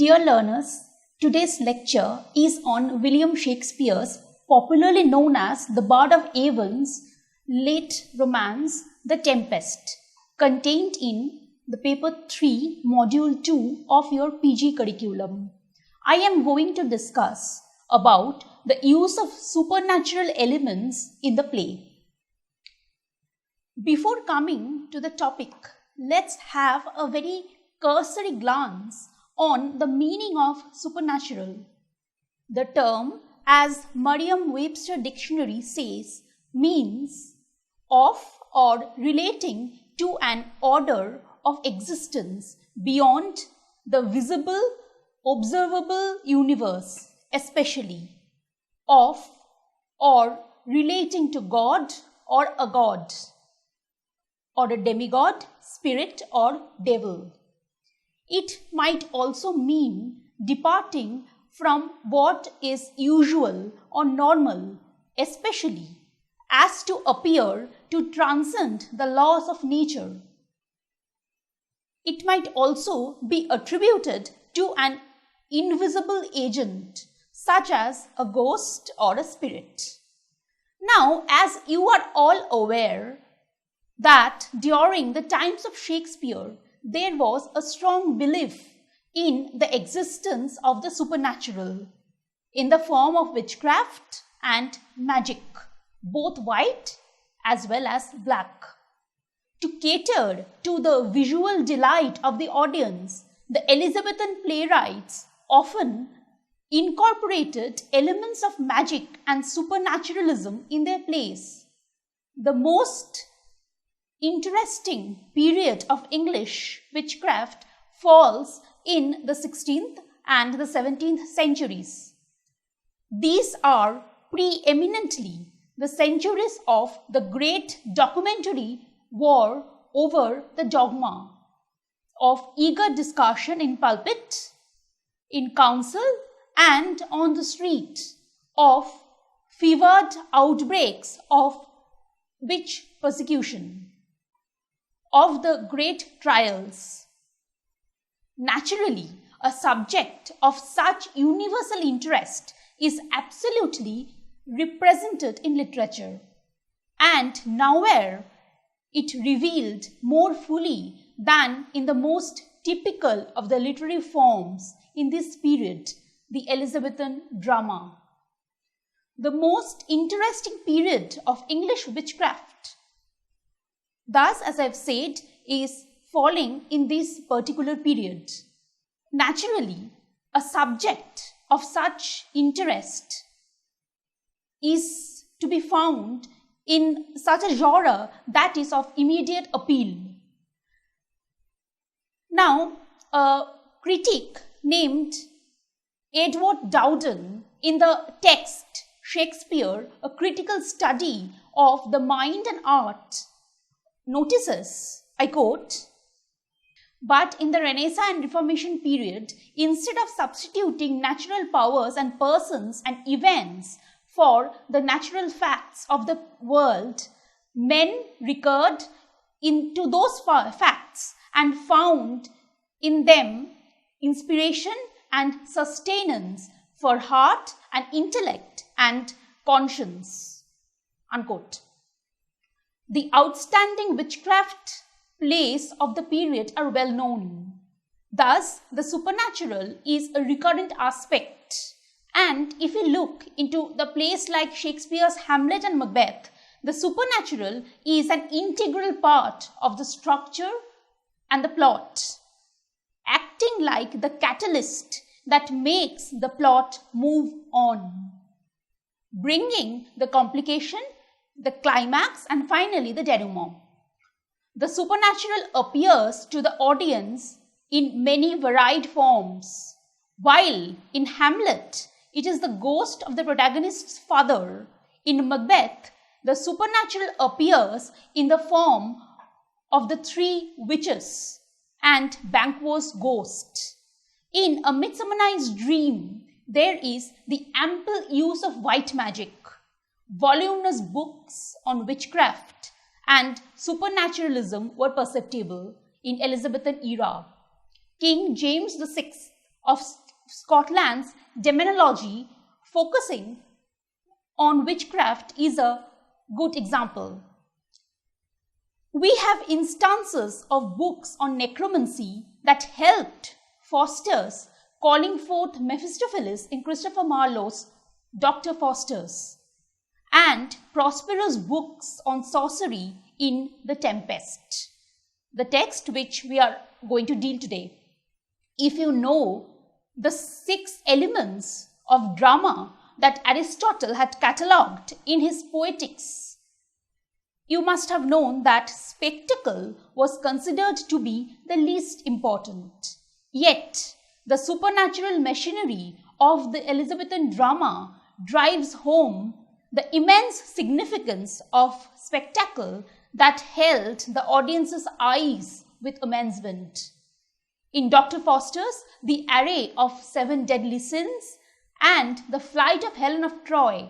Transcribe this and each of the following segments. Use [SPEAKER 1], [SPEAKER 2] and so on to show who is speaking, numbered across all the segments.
[SPEAKER 1] Dear learners, today's lecture is on William Shakespeare's, popularly known as the Bard of Avon's, late romance, The Tempest, contained in the paper 3, module 2 of your PG curriculum. I am going to discuss about the use of supernatural elements in the play. Before coming to the topic, let's have a very cursory glance on the meaning of supernatural. The term, as Merriam-Webster Dictionary says, means of or relating to an order of existence beyond the visible, observable universe, especially of or relating to God or a god, or a demigod, spirit, or devil. It might also mean departing from what is usual or normal, especially as to appear to transcend the laws of nature. It might also be attributed to an invisible agent, such as a ghost or a spirit. Now, as you are all aware that during the times of Shakespeare, there was a strong belief in the existence of the supernatural in the form of witchcraft and magic, both white as well as black. To cater to the visual delight of the audience, the Elizabethan playwrights often incorporated elements of magic and supernaturalism in their plays. The most interesting period of English witchcraft falls in the 16th and the 17th centuries. These are preeminently the centuries of the great documentary war over the dogma, of eager discussion in pulpit, in council, and on the street, of fevered outbreaks of witch persecution, of the great trials. Naturally, a subject of such universal interest is absolutely represented in literature, and nowhere it revealed more fully than in the most typical of the literary forms in this period, the Elizabethan drama. The most interesting period of English witchcraft, thus, as I've said, is falling in this particular period. Naturally, a subject of such interest is to be found in such a genre that is of immediate appeal. Now, a critic named Edward Dowden, in the text Shakespeare, a critical study of the mind and art, notices, I quote, "But in the Renaissance and Reformation period, instead of substituting natural powers and persons and events for the natural facts of the world, men recurred into those facts and found in them inspiration and sustenance for heart and intellect and conscience." Unquote. The outstanding witchcraft plays of the period are well known. Thus, the supernatural is a recurrent aspect. And if we look into the plays like Shakespeare's Hamlet and Macbeth, the supernatural is an integral part of the structure and the plot, acting like the catalyst that makes the plot move on, bringing the complication, the climax, and finally the denouement. The supernatural appears to the audience in many varied forms. While in Hamlet, it is the ghost of the protagonist's father, in Macbeth, the supernatural appears in the form of the three witches and Banquo's ghost. In A Midsummer Night's Dream, there is the ample use of white magic. Voluminous books on witchcraft and supernaturalism were perceptible in Elizabethan era. King James VI of Scotland's demonology focusing on witchcraft is a good example. We have instances of books on necromancy that helped Foster's calling forth Mephistopheles in Christopher Marlowe's Dr. Faustus, and Prospero's books on sorcery in The Tempest, the text which we are going to deal today. If you know the 6 elements of drama that Aristotle had catalogued in his Poetics, you must have known that spectacle was considered to be the least important. Yet, the supernatural machinery of the Elizabethan drama drives home the immense significance of spectacle that held the audience's eyes with amazement. In Dr. Faustus, the array of 7 deadly sins and the flight of Helen of Troy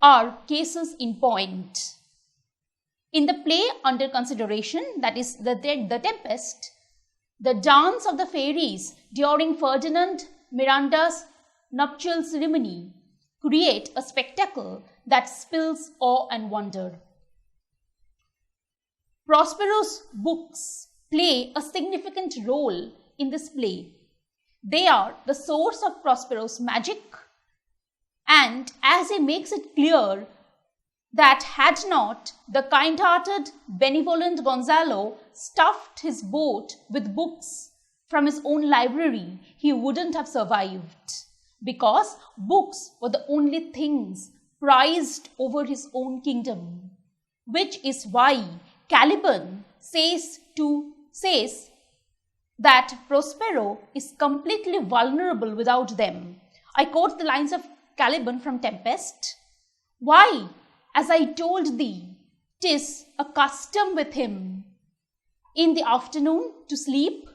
[SPEAKER 1] are cases in point. In the play under consideration, that is the Tempest, the dance of the fairies during Ferdinand Miranda's nuptial ceremony create a spectacle that spills awe and wonder. Prospero's books play a significant role in this play. They are the source of Prospero's magic, and as he makes it clear that had not the kind-hearted, benevolent Gonzalo stuffed his boat with books from his own library, he wouldn't have survived, because books were the only things prized over his own kingdom, which is why Caliban says that Prospero is completely vulnerable without them. I quote the lines of Caliban from Tempest. "Why, as I told thee, 'tis a custom with him in the afternoon to sleep,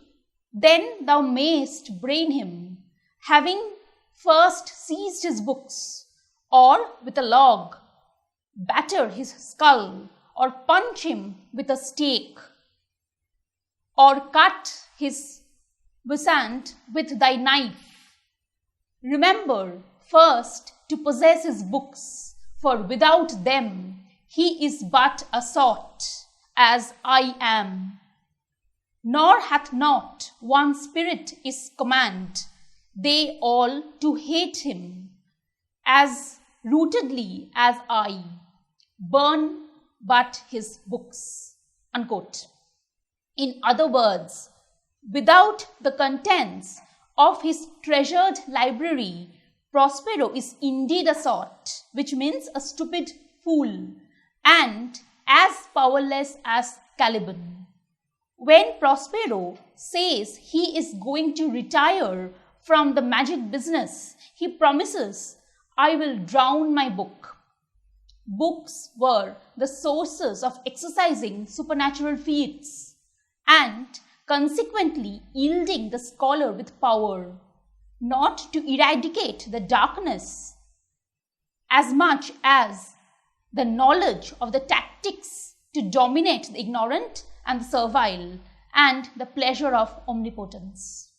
[SPEAKER 1] then thou mayst brain him, having first seized his books, or with a log batter his skull, or punch him with a stake, or cut his wisant with thy knife. Remember first to possess his books, for without them he is but a sot, as I am. Nor hath not one spirit his command, they all to hate him, as rootedly as I. Burn but his books." Unquote. In other words, without the contents of his treasured library, Prospero is indeed a sot, which means a stupid fool, and as powerless as Caliban. When Prospero says he is going to retire from the magic business, he promises, "I will drown my book." Books were the sources of exercising supernatural feats and consequently yielding the scholar with power, not to eradicate the darkness as much as the knowledge of the tactics to dominate the ignorant and the servile, and the pleasure of omnipotence.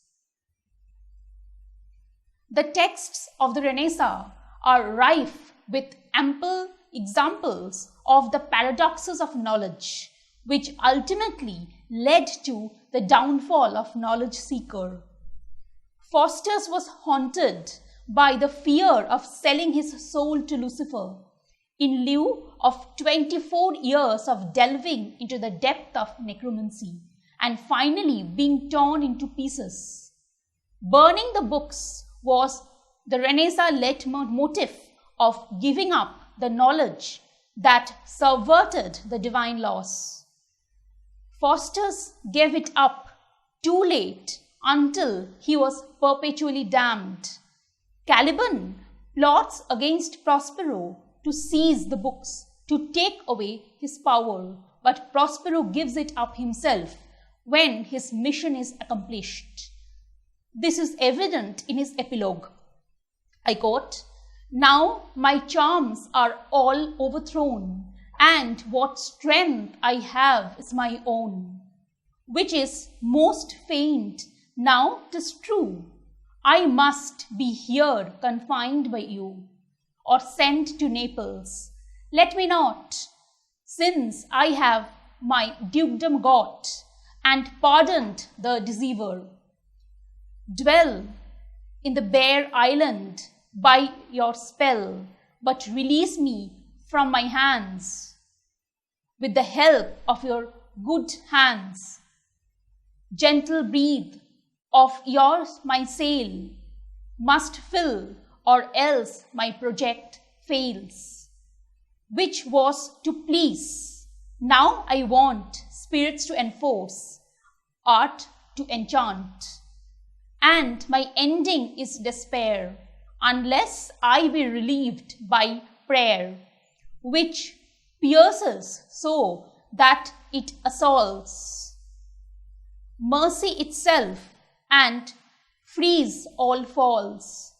[SPEAKER 1] The texts of the Renaissance are rife with ample examples of the paradoxes of knowledge, which ultimately led to the downfall of knowledge seeker. Faustus was haunted by the fear of selling his soul to Lucifer in lieu of 24 years of delving into the depth of necromancy and finally being torn into pieces. Burning the books was the Renaissance leitmotif of giving up the knowledge that subverted the divine laws. Faustus gave it up too late until he was perpetually damned. Caliban plots against Prospero to seize the books, to take away his power, but Prospero gives it up himself when his mission is accomplished. This is evident in his epilogue. I quote, "Now my charms are all overthrown, and what strength I have is my own, which is most faint Now 'tis true, I must be here confined by you, or sent to Naples. Let me not, since I have my dukedom got, and pardoned the deceiver, dwell in the bare island by your spell, but release me from my hands with the help of your good hands. Gentle breath of yours my sail must fill, or else my project fails, which was to please. Now I want spirits to enforce, art to enchant, and my ending is despair, unless I be relieved by prayer, which pierces so that it assaults mercy itself and frees all faults.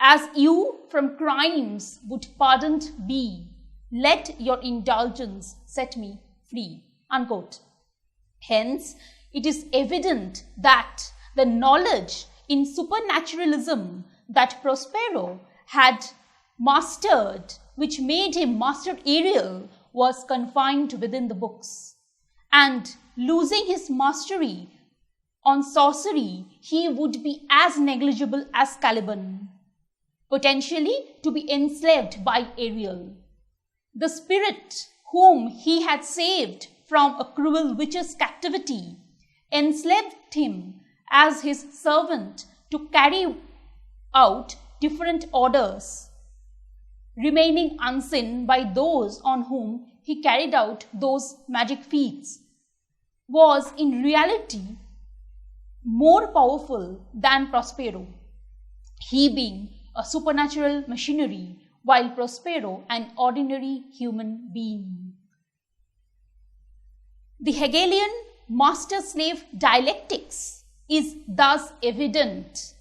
[SPEAKER 1] As you from crimes would pardoned be, let your indulgence set me free. Unquote. Hence, it is evident that the knowledge in supernaturalism that Prospero had mastered, which made him master Ariel, was confined within the books. And losing his mastery on sorcery, he would be as negligible as Caliban, potentially to be enslaved by Ariel. The spirit whom he had saved from a cruel witch's captivity enslaved him as his servant to carry out different orders, remaining unseen by those on whom he carried out those magic feats, was in reality more powerful than Prospero, he being a supernatural machinery, while Prospero an ordinary human being. The Hegelian master-slave dialectics is thus evident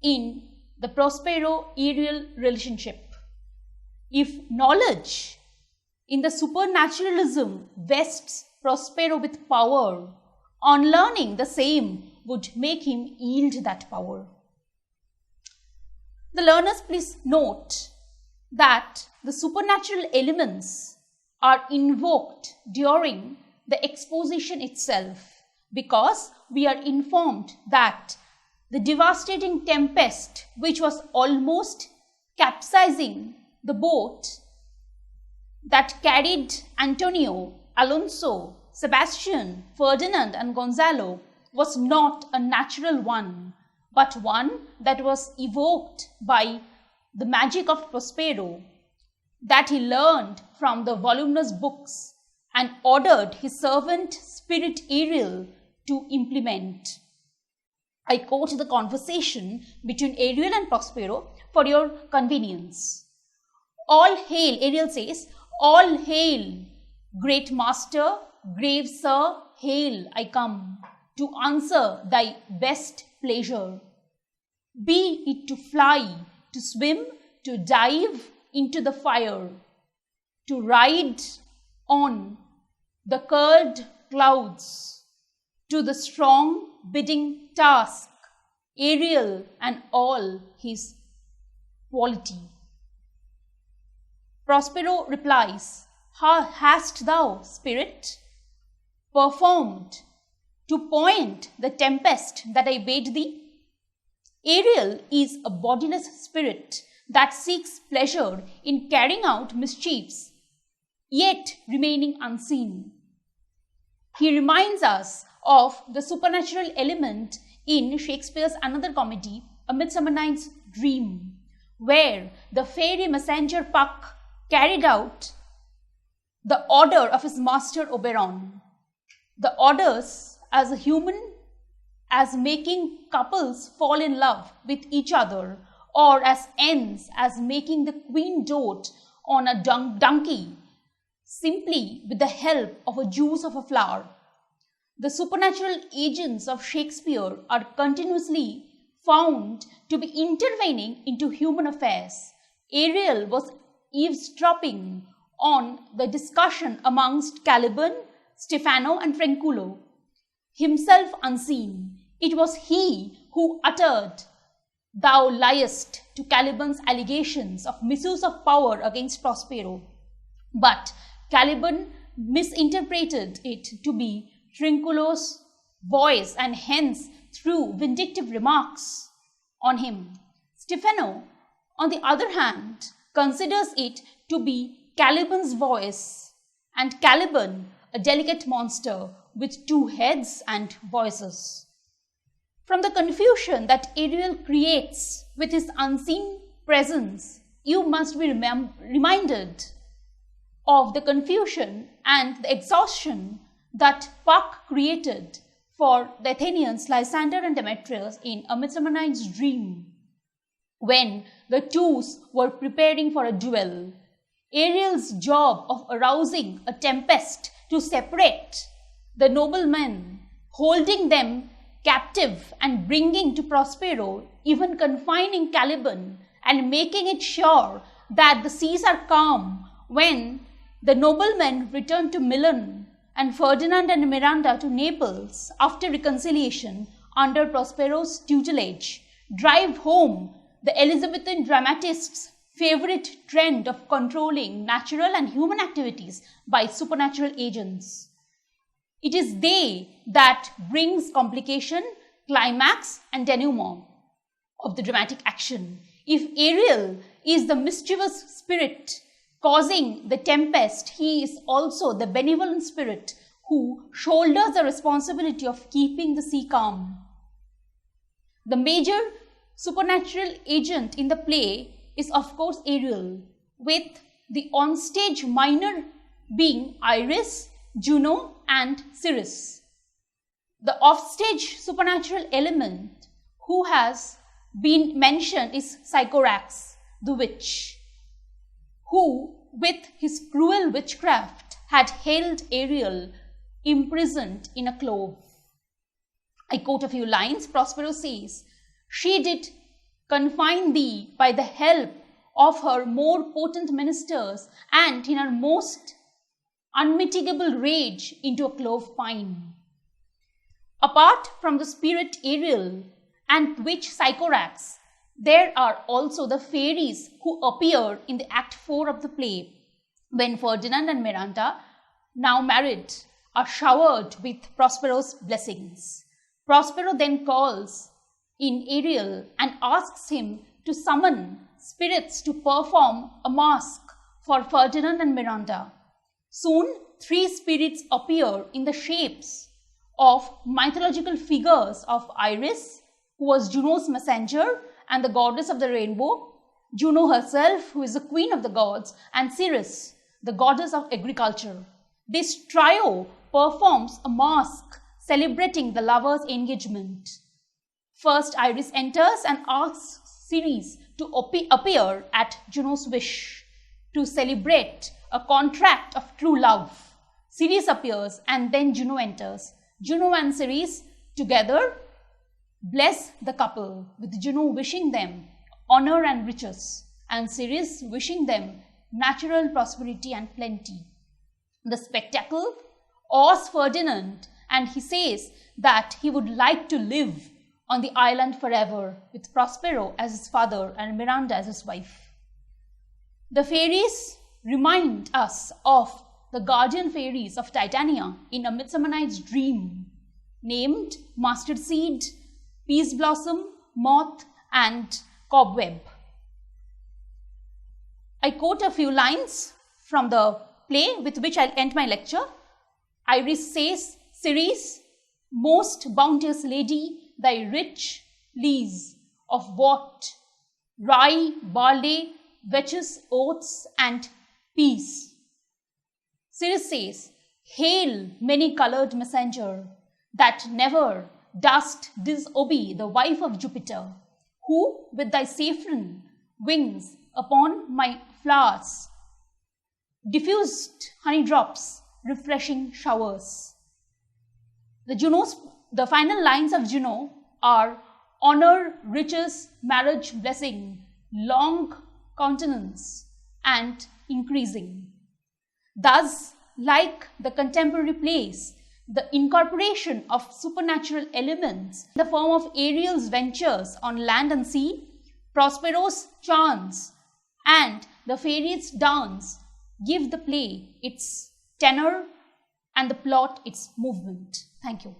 [SPEAKER 1] in the Prospero-Ariel relationship. If knowledge in the supernaturalism vests Prospero with power, unlearning the same would make him yield that power. The learners please note that the supernatural elements are invoked during the exposition itself, because we are informed that the devastating tempest which was almost capsizing the boat that carried Antonio, Alonso, Sebastian, Ferdinand and Gonzalo was not a natural one, but one that was evoked by the magic of Prospero that he learned from the voluminous books and ordered his servant spirit Ariel to implement. I quote the conversation between Ariel and Prospero for your convenience. All hail, Ariel says, all hail, great master, grave sir, hail, I come to answer thy best pleasure. Be it to fly, to swim, to dive into the fire, to ride on the curled clouds, to the strong bidding task, Ariel and all his quality. Prospero replies, how hast thou, spirit, performed to point the tempest that I bade thee? Ariel is a bodiless spirit that seeks pleasure in carrying out mischiefs, yet remaining unseen. He reminds us of the supernatural element in Shakespeare's another comedy, A Midsummer Night's Dream, where the fairy messenger Puck carried out the order of his master Oberon. The orders as a human as making couples fall in love with each other, or as ends as making the queen dote on a donkey simply with the help of a juice of a flower. The supernatural agents of Shakespeare are continuously found to be intervening into human affairs. Ariel was eavesdropping on the discussion amongst Caliban, Stefano and Franculo. Himself unseen, It was he who uttered "Thou liest" to Caliban's allegations of misuse of power against Prospero. But Caliban misinterpreted it to be Trinculo's voice and hence threw vindictive remarks on him. Stephano, on the other hand, considers it to be Caliban's voice, and Caliban a delicate monster with two heads and voices. From the confusion that Ariel creates with his unseen presence, you must be reminded of the confusion and the exhaustion that Puck created for the Athenians Lysander and Demetrius in A Midsummer Night's Dream, when the twos were preparing for a duel. Ariel's job of arousing a tempest to separate the noblemen, holding them captive and bringing to Prospero, even confining Caliban and making it sure that the seas are calm when the noblemen return to Milan and Ferdinand and Miranda to Naples after reconciliation under Prospero's tutelage, drive home the Elizabethan dramatists' favorite trend of controlling natural and human activities by supernatural agents. It is they that brings complication, climax and denouement of the dramatic action. If Ariel is the mischievous spirit causing the tempest, he is also the benevolent spirit who shoulders the responsibility of keeping the sea calm. The major supernatural agent in the play is of course Ariel, with the onstage minor being Iris, Juno and Ceres. The offstage supernatural element who has been mentioned is Sycorax, the witch, who with his cruel witchcraft had held Ariel imprisoned in a clove. I quote a few lines. Prospero says, "She did confine thee by the help of her more potent ministers, and in her most unmitigable rage into a clove pine." Apart from the spirit Ariel and witch Sycorax, there are also the fairies who appear in the Act 4 of the play, when Ferdinand and Miranda, now married, are showered with Prospero's blessings. Prospero then calls in Ariel and asks him to summon spirits to perform a mask for Ferdinand and Miranda. Soon, 3 spirits appear in the shapes of mythological figures of Iris, who was Juno's messenger and the goddess of the rainbow, Juno herself, who is the queen of the gods, and Ceres, the goddess of agriculture. This trio performs a mask celebrating the lovers' engagement. First, Iris enters and asks Ceres to appear at Juno's wish to celebrate a contract of true love. Ceres appears and then Juno enters. Juno and Ceres together bless the couple, with Juno wishing them honor and riches and Ceres wishing them natural prosperity and plenty. The spectacle awes Ferdinand, and he says that he would like to live on the island forever, with Prospero as his father and Miranda as his wife. The fairies remind us of the guardian fairies of Titania in A Midsummer Night's Dream, named Mustard Seed, Peace Blossom, Moth and Cobweb. I quote a few lines from the play with which I'll end my lecture. Iris says, "Ceres, most bounteous lady, thy rich lees of what? Rye, barley, vetches, oats, and peas." Ceres says, "Hail, many-coloured messenger, that never dost disobey the wife of Jupiter, who with thy saffron wings upon my flowers diffused honey drops, refreshing showers." The final lines of Juno are honor, riches, marriage, blessing, long countenance, and increasing. Thus, like the contemporary plays, the incorporation of supernatural elements in the form of Ariel's ventures on land and sea, Prospero's chants, and the fairies' dance give the play its tenor and the plot its movement. Thank you.